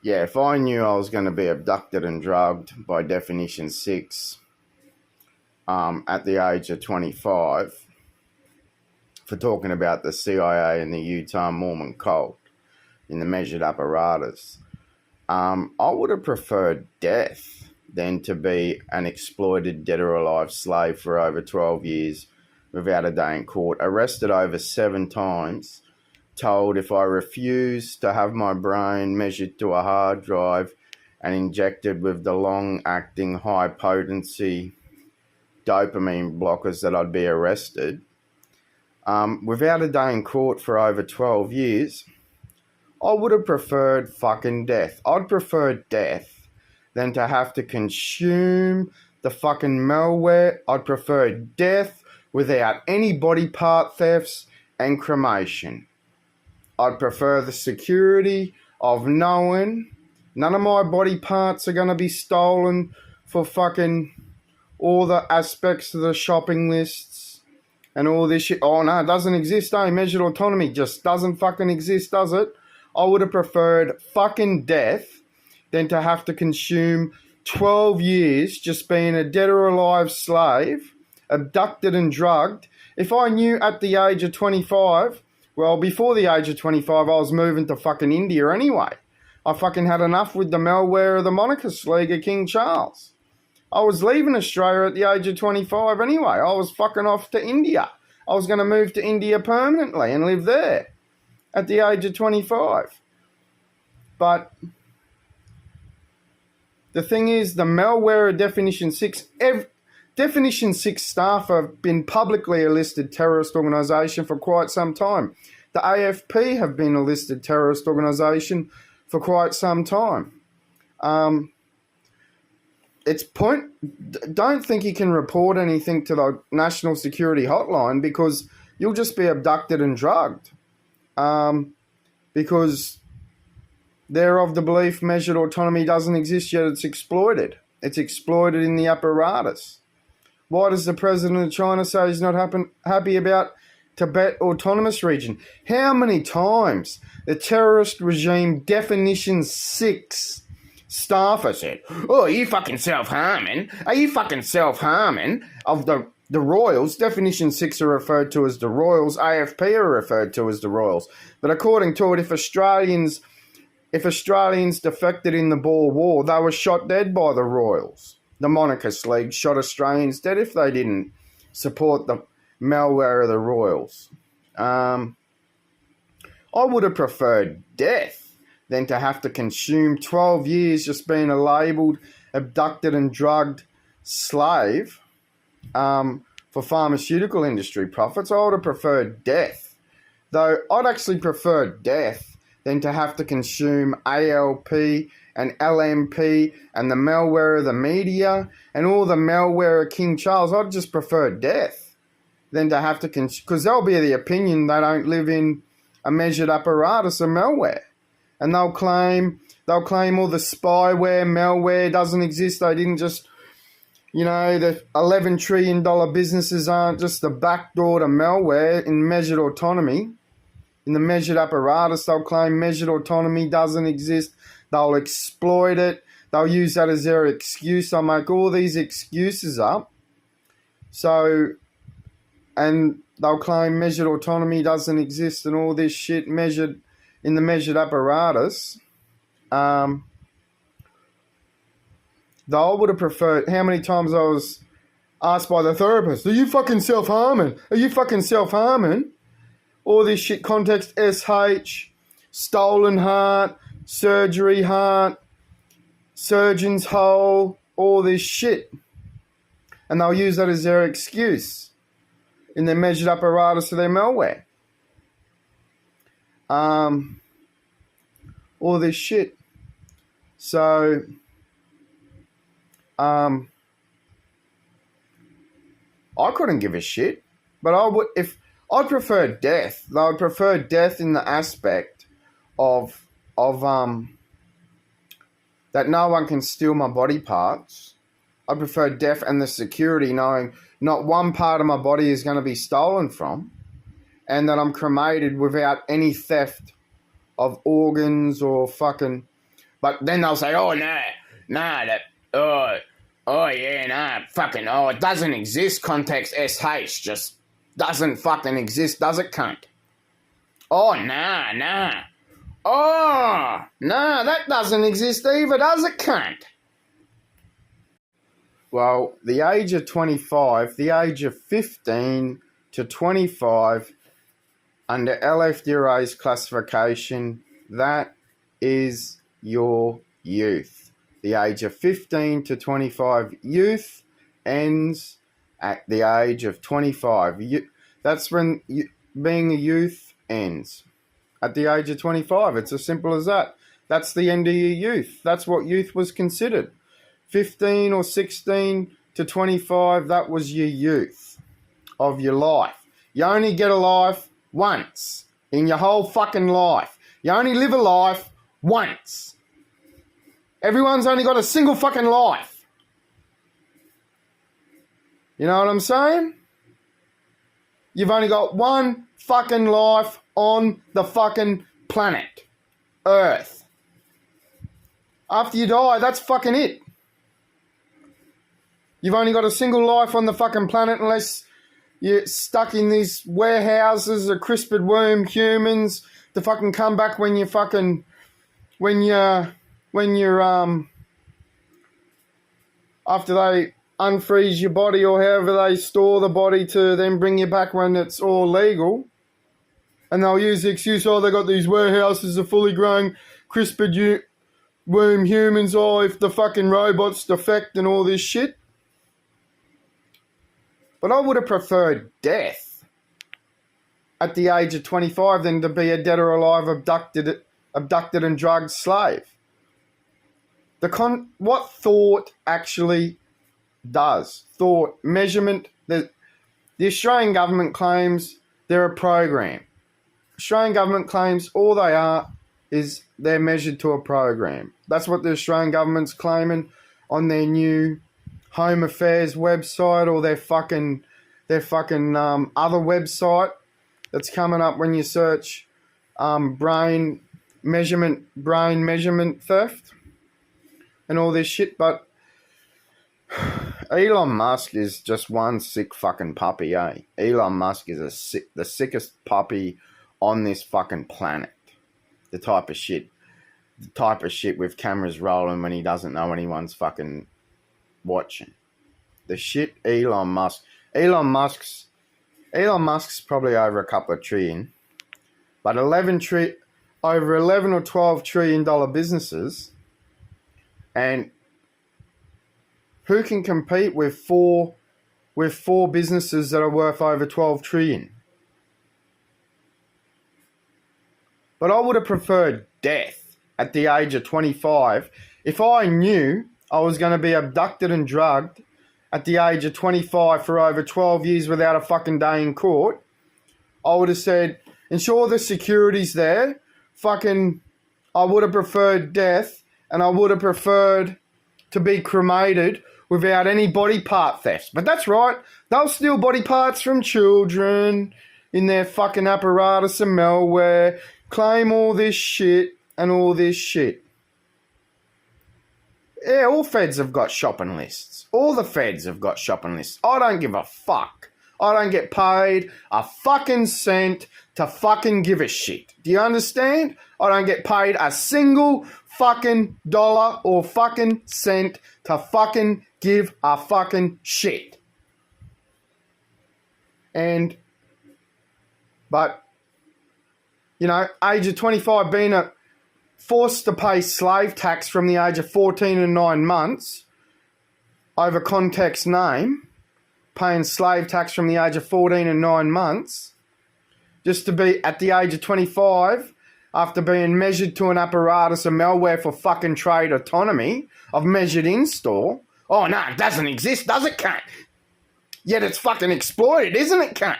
yeah, if I knew I was going to be abducted and drugged by definition 6 at the age of 25 for talking about the CIA and the Utah Mormon cult in the measured apparatus, I would have preferred death than to be an exploited dead or alive slave for over 12 years without a day in court, arrested over 7 times, told if I refused to have my brain measured to a hard drive and injected with the long-acting, high-potency dopamine blockers that I'd be arrested. Without a day in court for over 12 years, I would have preferred fucking death. I'd prefer death than to have to consume the fucking malware. I'd prefer death without any body part thefts and cremation. I'd prefer the security of knowing none of my body parts are going to be stolen for fucking all the aspects of the shopping lists and all this shit. Oh, no, it doesn't exist, eh? Measured autonomy just doesn't fucking exist, does it? I would have preferred fucking death than to have to consume 12 years just being a dead or alive slave, abducted and drugged. If I knew at the age of 25, well, before the age of 25, I was moving to fucking India anyway. I fucking had enough with the malware of the monarchist league of King Charles. I was leaving Australia at the age of 25 anyway. I was fucking off to India. I was going to move to India permanently and live there at the age of 25. But the thing is, the malware of Definition 6, Definition 6 staff have been publicly a listed terrorist organisation for quite some time. The AFP have been a listed terrorist organisation for quite some time. Don't think you can report anything to the National Security Hotline because you'll just be abducted and drugged. Because they're of the belief measured autonomy doesn't exist yet, it's exploited. It's exploited in the apparatus. Why does the president of China say he's not happy about Tibet Autonomous Region? How many times the terrorist regime Definition 6 staffer said, oh, are you fucking self-harming? Are you fucking self-harming? Of the royals, Definition 6 are referred to as the royals, AFP are referred to as the royals. But according to it, if Australians defected in the Boer War, they were shot dead by the royals. The monarchist league shot Australians dead if they didn't support the malware of the royals. I would have preferred death than to have to consume 12 years just being a labelled, abducted and drugged slave for pharmaceutical industry profits. I would have preferred death. Though I'd actually prefer death than to have to consume ALP and LMP and the malware of the media and all the malware of King Charles. I'd just prefer death than to have to because they'll be of the opinion they don't live in a measured apparatus of malware. And they'll claim all the spyware, malware doesn't exist. They didn't just, the $11 trillion businesses aren't just the backdoor to malware in measured autonomy. In the measured apparatus, they'll claim measured autonomy doesn't exist. They'll exploit it. They'll use that as their excuse. They'll make all these excuses up. And they'll claim measured autonomy doesn't exist and all this shit measured in the measured apparatus. Though I would have preferred, how many times I was asked by the therapist, are you fucking self-harming? Are you fucking self-harming? All this shit context, SH, stolen heart, surgery heart, surgeon's hole, all this shit. And they'll use that as their excuse in their measured apparatus of their malware. All this shit. So, I couldn't give a shit, but I would, if I'd prefer death. I would prefer death in the aspect of that no one can steal my body parts. I prefer death and the security knowing not one part of my body is going to be stolen from, and that I'm cremated without any theft of organs or fucking But then they'll say, oh, no, that, fucking, it doesn't exist, context SH, just doesn't fucking exist, does it, cunt? Oh, nah. Oh, nah, that doesn't exist either, does it, cunt? Well, the age of 25, the age of 15 to 25, under LFDRA's classification, that is your youth. The age of 15 to 25 youth ends at the age of 25. That's when being a youth ends. At the age of 25. It's as simple as that. That's the end of your youth. That's what youth was considered. 15 or 16 to 25, that was your youth of your life. You only get a life once in your whole fucking life. You only live a life once. Everyone's only got a single fucking life. You know what I'm saying? You've only got one fucking life on the fucking planet Earth. After you die, that's fucking it. You've only got a single life on the fucking planet unless you're stuck in these warehouses of crisped worm humans to fucking come back when you're after they unfreeze your body or however they store the body to then bring you back when it's all legal. And they'll use the excuse, they got these warehouses of fully grown crisped worm humans, if the fucking robots defect and all this shit. But I would have preferred death at the age of 25 than to be a dead or alive abducted and drugged slave. What thought actually does. Thought, measurement. The Australian government claims they're a program. Australian government claims all they are is they're measured to a program. That's what the Australian government's claiming on their new Home Affairs website or their fucking other website that's coming up when you search brain measurement theft and all this shit. But Elon Musk is just one sick fucking puppy, eh? Elon Musk is the sickest puppy on this fucking planet. The type of shit with cameras rolling when he doesn't know anyone's fucking watching. The shit Elon Musk's probably over a couple of trillion, but over 11 or 12 trillion dollar businesses, and who can compete with four businesses that are worth over 12 trillion? But I would have preferred death at the age of 25 if I knew I was going to be abducted and drugged at the age of 25 for over 12 years without a fucking day in court. I would have said, ensure the security's there. I would have preferred death, and I would have preferred to be cremated without any body part thefts. But that's right, they'll steal body parts from children in their fucking apparatus and malware, claim all this shit and all this shit. Yeah, all feds have got shopping lists. All the feds have got shopping lists. I don't give a fuck. I don't get paid a fucking cent to fucking give a shit. Do you understand? I don't get paid a single fucking dollar or fucking cent to fucking give a fucking shit. But, age of 25 being forced to pay slave tax from the age of 14 and 9 months over context name, paying slave tax from the age of 14 and 9 months, just to be at the age of 25 after being measured to an apparatus of malware for fucking trade autonomy of measured in-store. Oh, no, it doesn't exist, does it, cunt? Yet it's fucking exploited, isn't it, cunt?